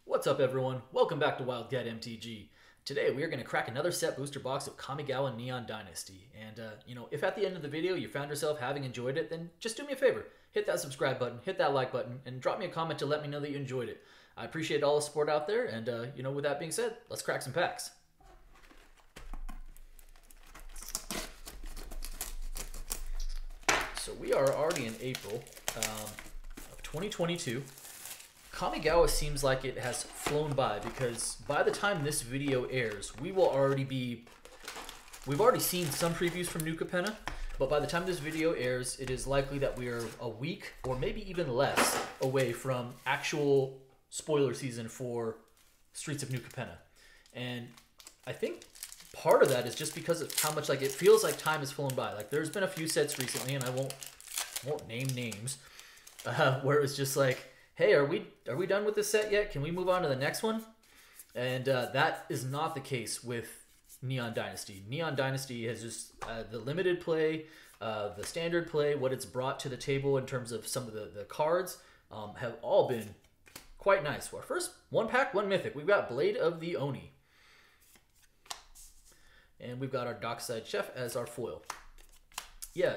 What's up everyone? Welcome back to Wildcat MTG. Today we are going to crack another set booster box of Kamigawa Neon Dynasty. And, if at the end of the video you found yourself having enjoyed it, then just do me a favor. Hit that subscribe button, hit that like button, and drop me a comment to let me know that you enjoyed it. I appreciate all the support out there, and, with that being said, let's crack some packs. So we are already in April of 2022. Kamigawa seems like it has flown by because by the time this video airs, we've already seen some previews from New Capenna, but by the time this video airs, it is likely that we are a week or maybe even less away from actual spoiler season for Streets of New Capenna. And I think part of that is just because of how much it feels like time has flown by. Like there's been a few sets recently, and I won't name names, where it was just like, hey, are we done with this set yet? Can we move on to the next one? And that is not the case with Neon Dynasty. Neon Dynasty has just the limited play, the standard play, what it's brought to the table in terms of some of the cards have all been quite nice. Our first one pack, one mythic. We've got Blade of the Oni. And we've got our Dockside Chef as our foil. Yeah,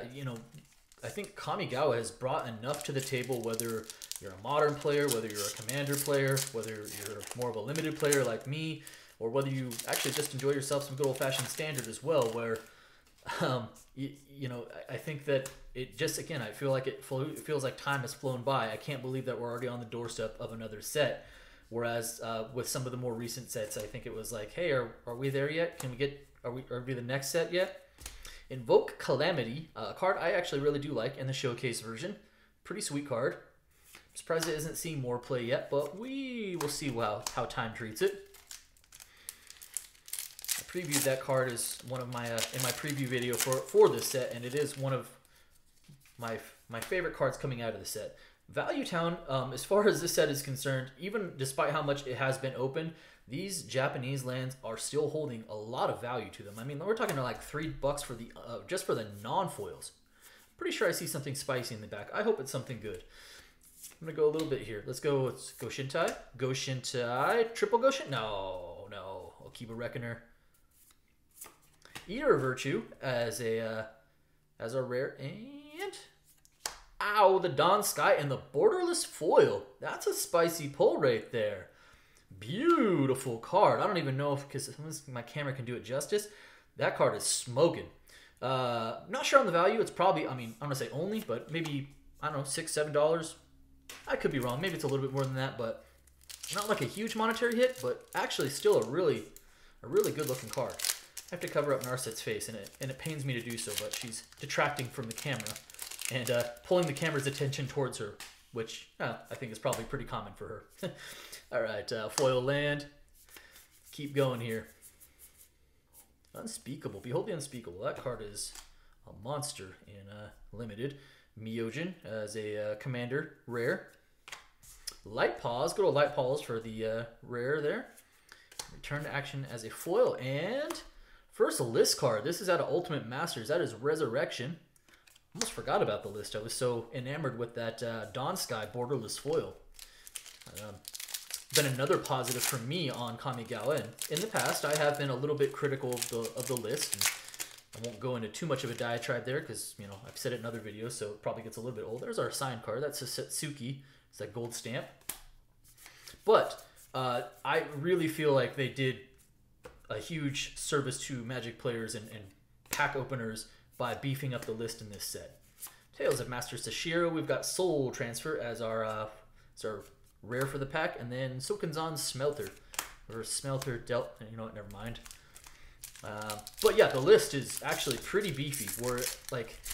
I think Kamigawa has brought enough to the table, whether you're a modern player, whether you're a commander player, whether you're more of a limited player like me, or whether you actually just enjoy yourself some good old-fashioned standard as well, where, I think that it just, again, I feel like it feels like time has flown by. I can't believe that we're already on the doorstep of another set, whereas with some of the more recent sets, I think it was like, hey, are we there yet? Are we the next set yet? Invoke Calamity, a card I actually really do like in the showcase version. Pretty sweet card. I'm surprised it isn't seeing more play yet, but we will see how time treats it. I previewed that card as one of my in my preview video for this set, and it is one of my favorite cards coming out of the set. Value Town, as far as this set is concerned, even despite how much it has been open, these Japanese lands are still holding a lot of value to them. I mean, we're talking like $3 for the just for the non-foils. Pretty sure I see something spicy in the back. I hope it's something good. I'm gonna go a little bit here. Let's go Shintai. Go Shintai. Triple Goshin? No. Akiba Reckoner. Eater of Virtue as a rare, and ow, the Dawn Sky and the Borderless Foil. That's a spicy pull right there. Beautiful card. I don't even know if, because my camera can do it justice, that card is smoking. Not sure on the value. It's probably, I'm gonna say only, but maybe, I don't know, $6, $7. I could be wrong. Maybe it's a little bit more than that, but not like a huge monetary hit, but actually still a really good looking card. I have to cover up Narset's face, and it pains me to do so, but she's detracting from the camera and pulling the camera's attention towards her, which I think is probably pretty common for her. All right, foil land. Keep going here. Unspeakable. Behold the Unspeakable. That card is a monster in limited. Myojin as a commander rare. Light Paws. Good old Light Paws for the rare there. Return to action as a foil. And first a list card. This is out of Ultimate Masters. That is Resurrection. Almost forgot about the list. I was so enamored with that Dawn Sky borderless foil. Been another positive for me on Kamigawa. And in the past, I have been a little bit critical of the list. And I won't go into too much of a diatribe there because, I've said it in other videos, so it probably gets a little bit old. There's our signed card. That's a Setsuki. It's that gold stamp. But I really feel like they did a huge service to Magic players and pack openers by beefing up the list in this set. Tales of Master Sashiro. We've got Soul Transfer as our rare for the pack, and then Sokenzan's Smelter. Or Smelter dealt. You know what? Never mind. But yeah, the list is actually pretty beefy. Where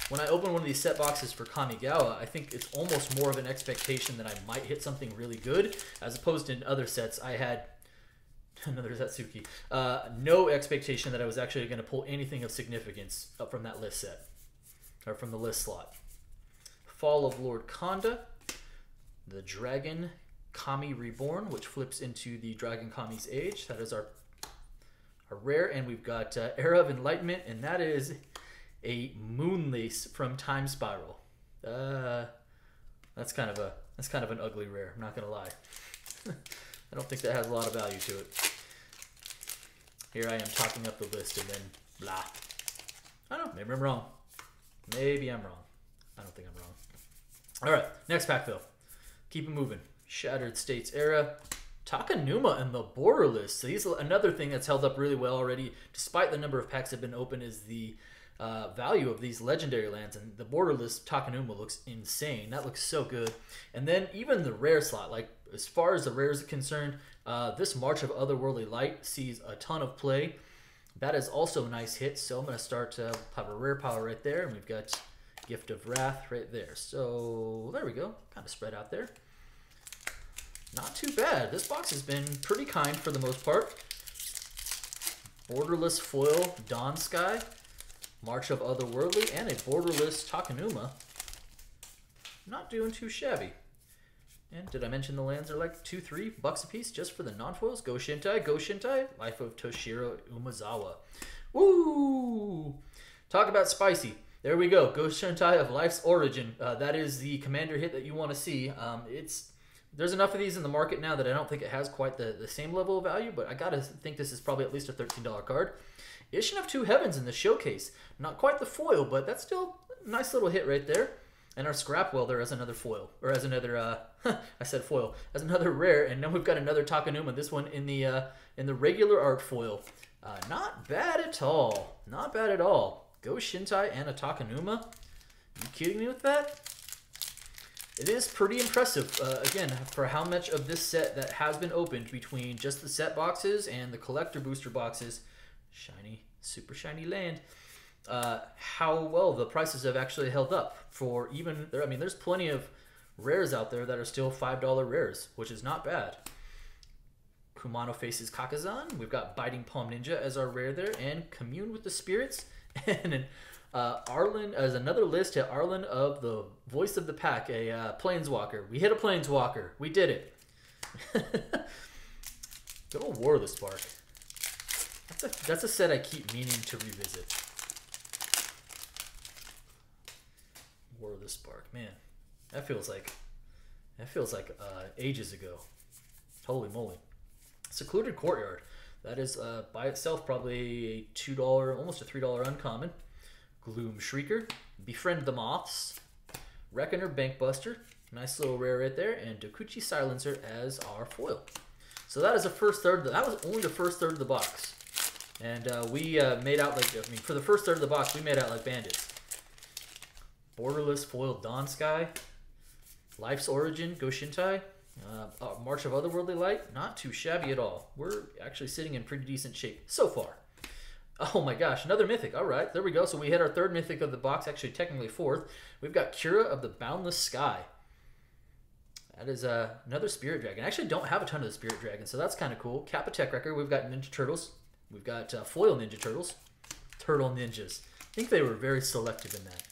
when I open one of these set boxes for Kamigawa, I think it's almost more of an expectation that I might hit something really good, as opposed to in other sets I had another Satsuki. No expectation that I was actually going to pull anything of significance up from that list set, or from the list slot. Fall of Lord Kanda, the Dragon Kami Reborn, which flips into the Dragon Kami's Age. That is our rare, and we've got Era of Enlightenment, and that is a Moonlace from Time Spiral. That's kind of an ugly rare. I'm not gonna lie. I don't think that has a lot of value to it. Here I am talking up the list and then blah. I don't know, maybe I'm wrong. Maybe I'm wrong. I don't think I'm wrong. All right, next pack though. Keep it moving. Shattered States era. Takanuma and the Borderless. So he's another thing that's held up really well already, despite the number of packs that have been open, is the value of these legendary lands. And the Borderless Takanuma looks insane. That looks so good. And then even the rare slot, like as far as the rares are concerned, this March of Otherworldly Light sees a ton of play. That is also a nice hit. So I'm going to start to have a rare power right there. And we've got Gift of Wrath right there. So there we go. Kind of spread out there. Not too bad. This box has been pretty kind for the most part. Borderless foil Dawn Sky, March of Otherworldly, and a borderless Takanuma. Not doing too shabby. And did I mention the lands are like $2-3 a piece just for the non-foils? Go Shintai, Life of Toshiro Umezawa. Woo! Talk about spicy. There we go. Go Shintai of Life's Origin. That is the commander hit that you want to see. There's enough of these in the market now that I don't think it has quite the same level of value, but I gotta think this is probably at least a $13 card. Issue of Two Heavens in the showcase. Not quite the foil, but that's still a nice little hit right there. And our Scrap Welder as another foil, or as another, I said foil, as another rare. And now we've got another Takanuma, this one in the regular art foil. Not bad at all. Not bad at all. Go Shintai and a Takanuma. You kidding me with that? It is pretty impressive, again, for how much of this set that has been opened between just the set boxes and the collector booster boxes. Shiny, super shiny land. How well the prices have actually held up for even, I mean, there's plenty of rares out there that are still $5 rares, which is not bad. Kumano Faces Kakazan. We've got Biting Palm Ninja as our rare there, and Commune with the Spirits. And an Arlen as another list to Arlen of the Voice of the Pack, a Planeswalker. We hit a Planeswalker. We did it. Good old War of the Spark. That's a set I keep meaning to revisit. War of the Spark, man. That feels like ages ago. Holy moly. Secluded Courtyard. That is by itself probably a $2, almost a $3 uncommon. Gloom Shrieker, Befriend the Moths, Reckoner Bankbuster, nice little rare right there, and Dokuchi Silencer as our foil. So that is the first third. That was only the first third of the box, and we made out like, I mean, for the first third of the box, we made out like bandits. Borderless foil Dawn Sky, Life's Origin, Go Shintai, March of Otherworldly Light, not too shabby at all. We're actually sitting in pretty decent shape so far. Oh my gosh, another mythic. All right, there we go. So we hit our third mythic of the box, actually technically fourth. We've got Kira of the Boundless Sky. That is another Spirit Dragon. I actually don't have a ton of the Spirit Dragons, so that's kind of cool. Kappa Tech Wrecker. We've got Ninja Turtles. We've got Foil Ninja Turtles. Turtle Ninjas. I think they were very selective in that.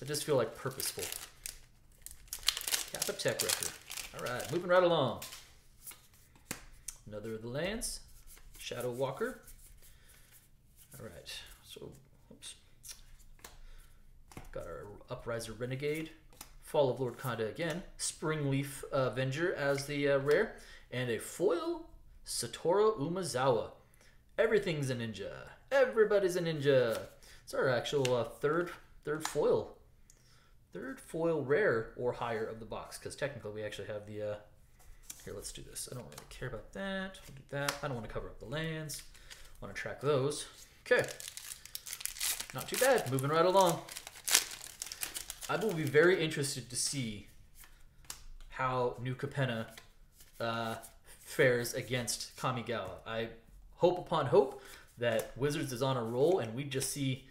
It does feel like purposeful. Kappa Tech Wrecker. All right, moving right along. Another of the lands. Shadow Walker. All right, so, oops. Got our Upriser Renegade, Fall of Lord Kanda again, Springleaf Avenger as the rare, and a foil Satoru Umezawa. Everything's a ninja. Everybody's a ninja. It's our actual third foil rare or higher of the box, because technically we actually have the, here, let's do this. I don't really care about that. We'll do that. I don't want to cover up the lands. I want to track those. Okay, not too bad. Moving right along. I will be very interested to see how new Capenna fares against Kamigawa. I hope upon hope that Wizards is on a roll and we just see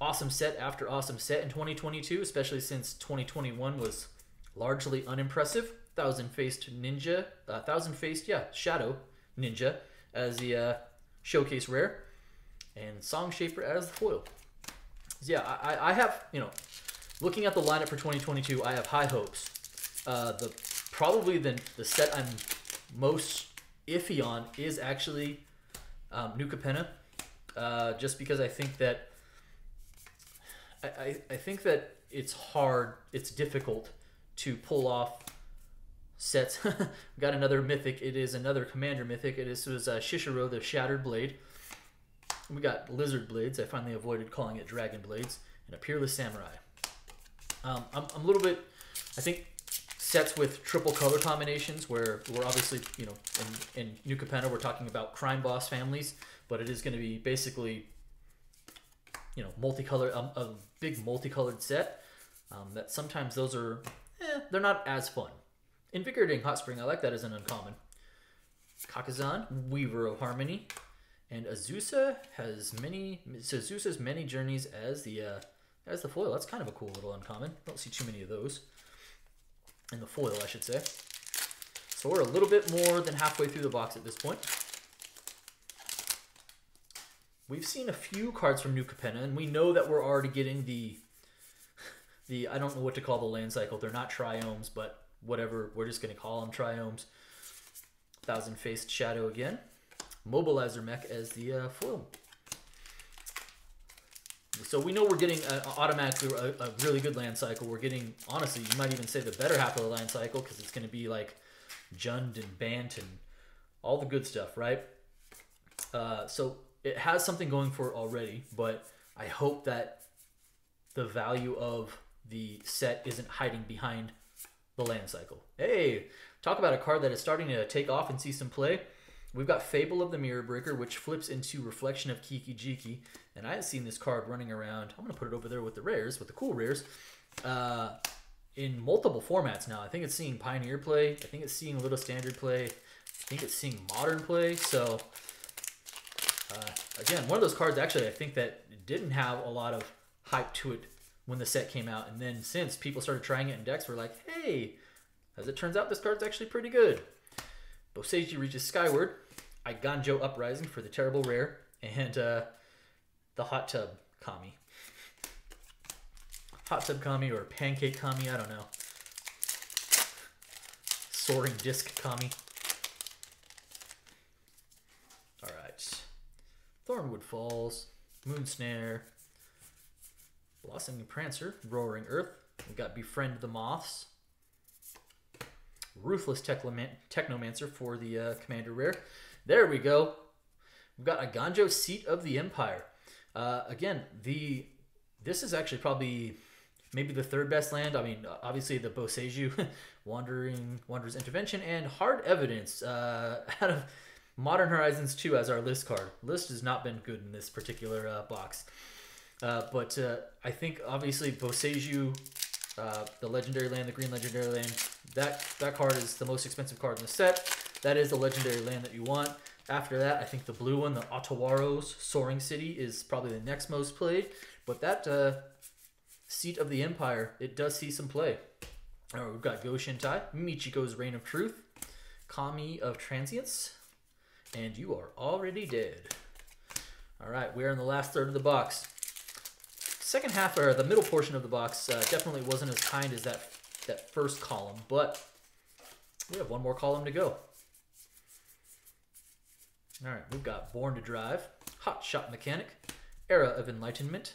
awesome set after awesome set in 2022, especially since 2021 was largely unimpressive. Thousand-faced Shadow Ninja as the showcase rare, and Song Shaper as the foil. So yeah, I have, you know, looking at the lineup for 2022, I have high hopes. Probably the set I'm most iffy on is actually New Capenna, just because I think that I think that it's difficult to pull off sets. We got another mythic. It is another commander mythic. This was Shishiro, the Shattered Blade. We got Lizard Blades. I finally avoided calling it Dragon Blades. And a Peerless Samurai. I'm a little bit, I think, sets with triple color combinations where we're obviously, you know, in New Capenna we're talking about crime boss families, but it is going to be basically, you know, multicolor, a big multicolored set. That sometimes those are, they're not as fun. Invigorating Hot Spring, I like that as an uncommon. Kakazan, Weaver of Harmony, and Azusa has many. So Azusa's many journeys as the foil. That's kind of a cool little uncommon. Don't see too many of those. In the foil, I should say. So we're a little bit more than halfway through the box at this point. We've seen a few cards from New Capenna, and we know that we're already getting the I don't know what to call the land cycle. They're not triomes, but whatever. We're just going to call them triomes. Thousand-Faced Shadow again. Mobilizer Mech as the foil. So we know we're getting automatically a really good land cycle. We're getting, honestly, you might even say the better half of the land cycle because it's going to be like Jund and Bant and all the good stuff, right? So it has something going for it already, but I hope that the value of the set isn't hiding behind the land cycle. Hey, talk about a card that is starting to take off and see some play. We've got Fable of the Mirror Breaker, which flips into Reflection of Kiki Jiki. And I have seen this card running around. I'm going to put it over there with the rares, with the cool rares, in multiple formats now. I think it's seeing Pioneer play. I think it's seeing a little Standard play. I think it's seeing Modern play. So, again, one of those cards, actually, I think that didn't have a lot of hype to it when the set came out. And then since people started trying it in decks, we're like, hey, as it turns out, this card's actually pretty good. Boseiji reaches Skyward. Iganjo Uprising for the terrible rare. And the Hot Tub Kami. Hot Tub Kami or Pancake Kami, I don't know. Soaring Disc Kami. Alright. Thornwood Falls. Moonsnare. Blossoming Prancer. Roaring Earth. We got Befriend the Moths. Ruthless Technomancer for the Commander rare. There we go. We've got Iganjo Seat of the Empire. Again, this is actually probably maybe the third best land. I mean, obviously the Boseiju, Wanderer's Intervention, and Hard Evidence out of Modern Horizons 2 as our list card. List has not been good in this particular box. But I think obviously Boseiju, the legendary land, the green legendary land, that card is the most expensive card in the set. That is the legendary land that you want. After that, I think the blue one, the Otawaro's Soaring City, is probably the next most played. But that Seat of the Empire, it does see some play. All right, we've got Go Shintai, Michiko's Reign of Truth, Kami of Transience, and You Are Already Dead. All right, we're in the last third of the box. Second half, or the middle portion of the box, definitely wasn't as kind as that first column, but we have one more column to go. All right, we've got Born to Drive, Hot Shot Mechanic, Era of Enlightenment,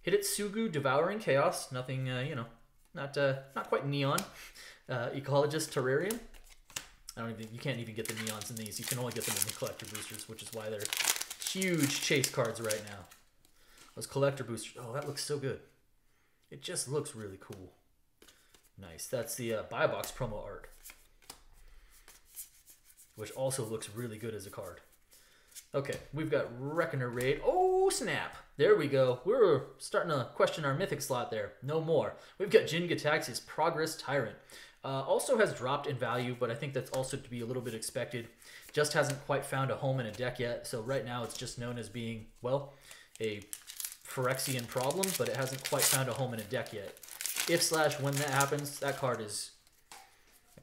Hidetsugu Devouring Chaos, nothing, you know, not quite neon, Ecologist Terrarium. You can't even get the neons in these. You can only get them in the collector boosters, which is why they're huge chase cards right now. Those collector boosters, oh, that looks so good. It just looks really cool. Nice. That's the Buy Box promo art, which also looks really good as a card. Okay, we've got Reckoner Raid. Oh, snap. There we go. We're starting to question our mythic slot there. No more. We've got Jin Gataxi's Progress Tyrant. Also has dropped in value, but I think that's also to be a little bit expected. Just hasn't quite found a home in a deck yet. So right now it's just known as being, well, a Phyrexian problem, but it hasn't quite found a home in a deck yet. If/when that happens, that card is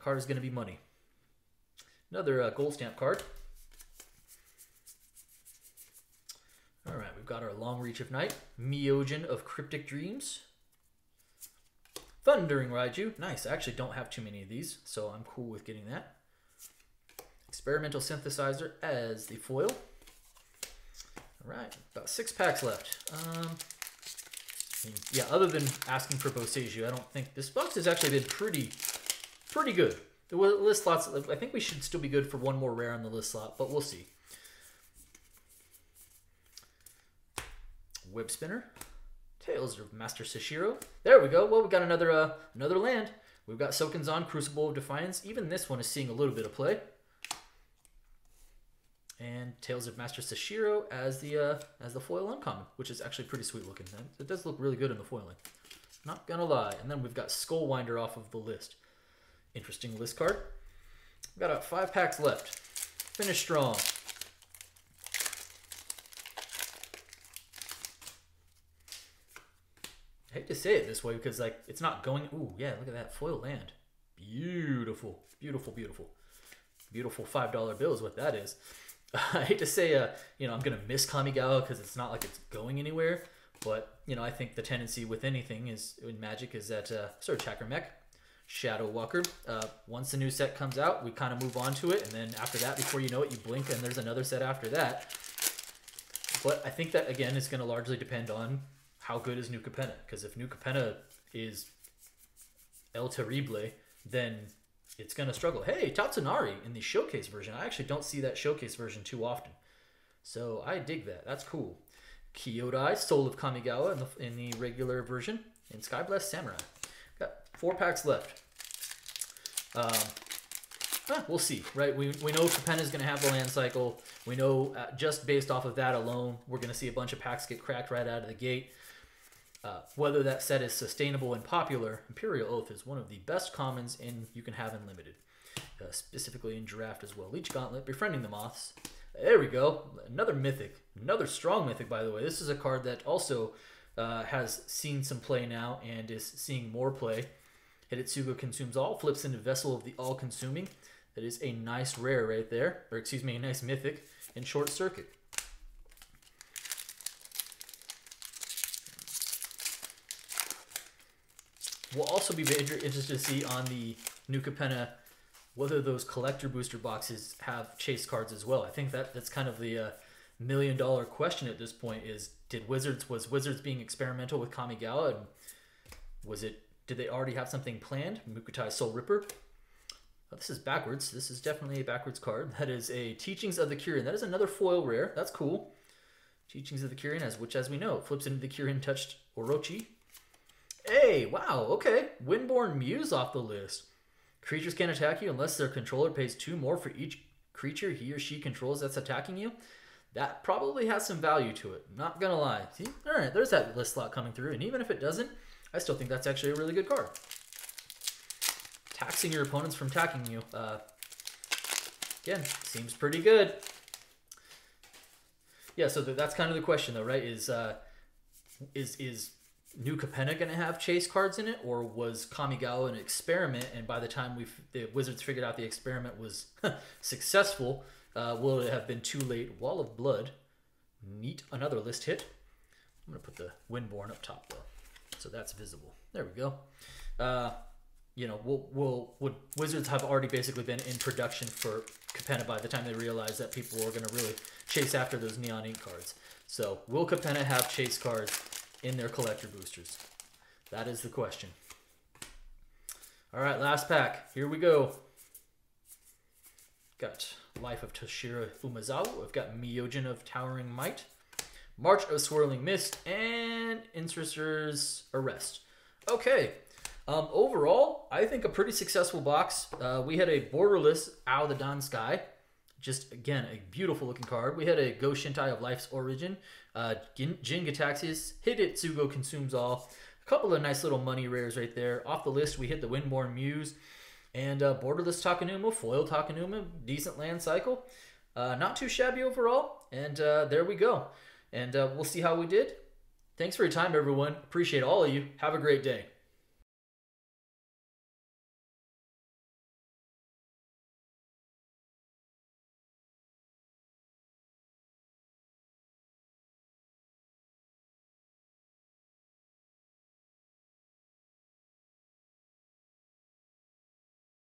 going to be money. Another gold stamp card. All right, we've got our Long Reach of Night, Myojin of Cryptic Dreams, Thundering Raiju. Nice. I actually don't have too many of these, so I'm cool with getting that. Experimental Synthesizer as the foil. All right, about 6 packs left. Yeah, other than asking for Boseiju, I don't think this box has actually been pretty good. The list slots, I think we should still be good for one more rare on the list slot, but we'll see. Whip Spinner. Tales of Master Sashiro. There we go. Well, we got another land. We've got Soken's-on, Crucible of Defiance. Even this one is seeing a little bit of play. And Tales of Master Sashiro as the foil uncommon, which is actually pretty sweet looking. It does look really good in the foiling. Not gonna lie. And then we've got Skullwinder off of the list. Interesting list card. We've got 5 packs left. Finish strong. I hate to say it this way because like it's not going. Ooh, yeah, look at that foil land. Beautiful, beautiful, beautiful, beautiful $5 bill is what that is. I hate to say, you know, I'm gonna miss Kamigawa because it's not like it's going anywhere. But you know, I think the tendency with anything is in Magic is that sort of Chacker Mech, Shadow Walker. Once the new set comes out, we kind of move on to it, and then after that, before you know it, you blink and there's another set after that. But I think that again is going to largely depend on how good is New Capenna, because if New Capenna is El Terrible, then it's going to struggle. Hey, Tatsunari in the showcase version. I actually don't see that showcase version too often. So I dig that. That's cool. Kyodai, Soul of Kamigawa in the regular version. And Skyblast Samurai. Got 4 packs left. We'll see, right? We know Capenna is going to have the land cycle. We know just based off of that alone, we're going to see a bunch of packs get cracked right out of the gate. Whether that set is sustainable and popular, Imperial Oath is one of the best commons you can have in Limited. Specifically in Draft as well. Leech Gauntlet, Befriending the Moths. There we go. Another Mythic. Another strong Mythic, by the way. This is a card that also has seen some play now and is seeing more play. Hidetsugu Consumes All. Flips into Vessel of the All-Consuming. That is a nice rare right there. Or excuse me, a nice Mythic in Short Circuit. We'll also be very interested to see on the New Capenna whether those collector booster boxes have chase cards as well. I think that's kind of the $1 million question at this point is, was Wizards being experimental with Kamigawa? And did they already have something planned? Mukutai Soul Ripper. Oh, this is backwards. This is definitely a backwards card. That is a Teachings of the Kyrian. That is another foil rare. That's cool. Teachings of the Kyrian, which as we know, it flips into the Kyrian touched Orochi. Hey, wow, okay. Windborn Muse off the list. Creatures can't attack you unless their controller pays 2 more for each creature he or she controls that's attacking you. That probably has some value to it. Not gonna lie. See? Alright, there's that list slot coming through. And even if it doesn't, I still think that's actually a really good card. Taxing your opponents from attacking you. Again, seems pretty good. Yeah, so that's kind of the question though, right? Is New Capenna going to have chase cards in it, or was Kamigawa an experiment, and by the time the Wizards figured out the experiment was successful, will it have been too late? Wall of Blood. Neat. Another list hit. I'm going to put the Windborn up top, though, so that's visible. There we go. You know, would Wizards have already basically been in production for Capenna by the time they realized that people were going to really chase after those Neon Ink cards? So, will Capenna have chase cards in their collector boosters? That is the question. All right, last pack. Here we go. Got Life of Toshiro Umezawa. We've got Myojin of Towering Might, March of Swirling Mist, and Intercetor's Arrest. Okay. Overall, I think a pretty successful box. We had a borderless Ao the Dawn Sky. Just, again, a beautiful looking card. We had a Go Shintai of Life's Origin. Jin Gataxias, Hidetsugu Consumes All. A couple of nice little money rares right there. Off the list, we hit the Windborn Muse. And borderless Takenuma, foil Takenuma, decent land cycle. Not too shabby overall. And there we go. And we'll see how we did. Thanks for your time, everyone. Appreciate all of you. Have a great day.